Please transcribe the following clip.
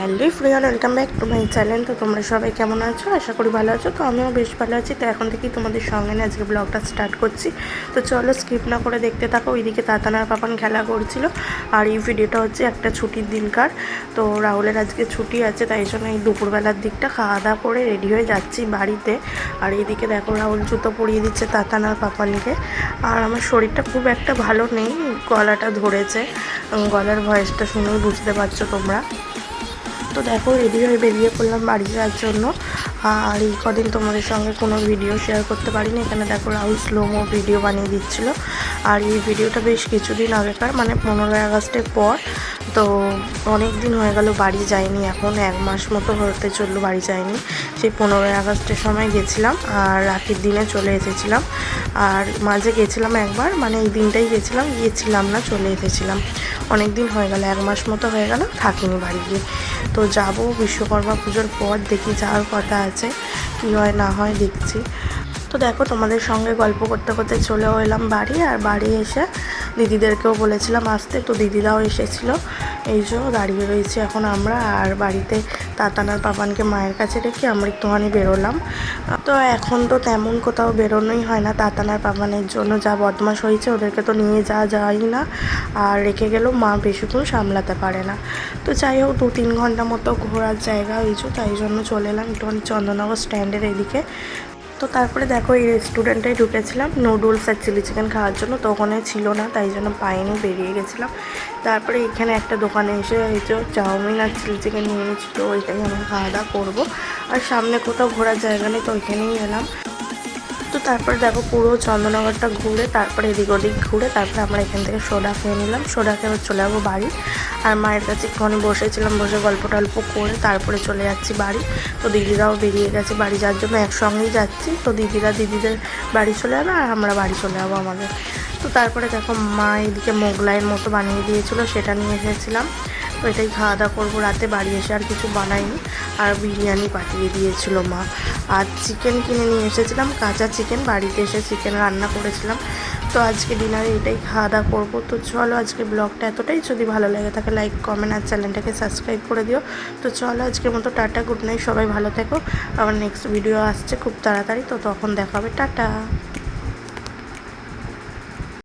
Hello ফ্রিয়ান, welcome back to my channel. তো তোমরা সবাই কেমন আছো? আশা করি ভালো আছো। তো আমিও বেশ ভালো আছি। তো এখন থেকেই তোমাদের সঙ্গে নিয়ে আজকে ব্লগটা স্টার্ট করছি। তো চলো স্কিপ না করে দেখতে থাকো। ওইদিকে তাতানার পাপান খেলা করছিল, আর এই ভিডিওটা হচ্ছে একটা ছুটির দিনকার। তো রাহুলের আজকে ছুটি আছে, তাই জন্য এই দুপুরবেলার দিকটা খাওয়া দাওয়া করে রেডি হয়ে যাচ্ছি বাড়িতে। আর এইদিকে দেখো রাহুল জুতো পরিয়ে দিচ্ছে তাতানার পাপানকে। আর আমার শরীরটা খুব একটা ভালো নেই, গলাটা ধরেছে, গলার ভয়েসটা শুনেই বুঝতে পারছো তোমরা। তো দেখো রেডি হয়ে বেরিয়ে পড়লাম বাড়ি যাওয়ার জন্য। আর এই কদিন তোমাদের সঙ্গে কোনো ভিডিও শেয়ার করতে পারিনি। এখানে দেখো রাহুল স্লোমো ভিডিও বানিয়ে দিচ্ছিলো। আর এই ভিডিওটা বেশ কিছুদিন আগেকার, মানে 15ই আগস্টের পর। তো অনেক দিন হয়ে গেল বাড়ি যাইনি, এখন 1 মাস মতো হতে চললো বাড়ি যাইনি। সেই 15ই আগস্টের সময় গেছিলাম আর রাতের দিনে চলে এসেছিলাম। আর মাঝে গেছিলাম একবার, মানে এই দিনটাই গিয়েছিলাম না, চলে এসেছিলাম। অনেক দিন হয়ে গেল, 1 মাস মতো হয়ে গেল থাকিনি বাড়ি গিয়ে। তো যাব বিশ্বকর্মা পুজোর পর, দেখি যাওয়ার কথা আছে, কী হয় না হয় দেখছি। তো দেখো তোমাদের সঙ্গে গল্প করতে করতে চলেও এলাম বাড়ি। আর বাড়ি এসে দিদিদেরকেও বলেছিলাম আসতে, তো দিদিরাও এসেছিলো। এই জন্য দাঁড়িয়ে রয়েছি এখন আমরা। আর বাড়িতে তাতানার পাপানকে মায়ের কাছে রেখে আমরা একটুখানি বেরোলাম। তো এখন তো তেমন কোথাও বেরোনোই হয় না, তাতানার পাপানের জন্য যা বদমাশ হয়েছে, ওদেরকে তো নিয়ে যাওয়া যায় না। আর রেখে গেলেও মা বেশিক্ষণ সামলাতে পারে না। তো যাই হোক 2-3 ঘন্টা মতো ঘোরার জায়গা হয়েছে, তাই জন্য চলে এলাম একটুখানি চন্দননগর স্ট্যান্ডের এদিকে। তো তারপরে দেখো এই রেস্টুরেন্টটায় ঢুকেছিলাম নুডলস আর চিলি চিকেন খাওয়ার জন্য। তো ওখানে ছিল না, তাই জন্য পাইনি, বেরিয়ে গেছিলাম। তারপরে এখানে একটা দোকানে এসে এই যে চাউমিন আর চিলি চিকেন নিয়ে নিচ্ছিল, ওইটাই আমি খাওয়া দাওয়া করবো। আর সামনে কোথাও ঘোরার জায়গা নেই, তো ওইখানেই এলাম। তো তারপরে দেখো পুরো চন্দননগরটা ঘুরে, তারপরে এদিক ওদিক ঘুরে, তারপরে আমরা এখান থেকে সোডা খেয়ে নিলাম। সোডা খেয়ে চলে যাবো বাড়ি। আর মায়ের কাছে একটুখানি বসেছিলাম, বসে গল্প টল্প করে তারপরে চলে যাচ্ছি বাড়ি। তো দিদিরাও বেরিয়ে গেছে বাড়ি যাওয়ার জন্য, একসঙ্গেই যাচ্ছি। তো দিদিদের বাড়ি চলে যাবে আর আমরা বাড়ি চলে যাবো আমাদের। তো তারপরে দেখো মা এদিকে মোগলাইয়ের মতো বানিয়ে দিয়েছিলো, সেটা নিয়ে এসেছিলাম। তো এটাই খাওয়া দাওয়া করবো রাতে। বাড়ি এসে আর কিছু বানাইনি। আর বিরিয়ানি পাঠিয়ে দিয়েছিল মা। আর চিকেন কিনে নিয়ে এসেছিলাম, কাঁচা চিকেন, বাড়িতে এসে চিকেন রান্না করেছিলাম। তো আজকে ডিনারে এটাই খাওয়া দাওয়া করবো। তো চলো আজকে ব্লগটা এতটাই, যদি ভালো লাগে থাকে লাইক কমেন্ট আর চ্যানেলটাকে সাবস্ক্রাইব করে দিও। তো চলো আজকের মতো টাটা, গুড নাইট, সবাই ভালো থেকো। আবার নেক্সট ভিডিও আসছে খুব তাড়াতাড়ি, তো তখন দেখা হবে। টাটা।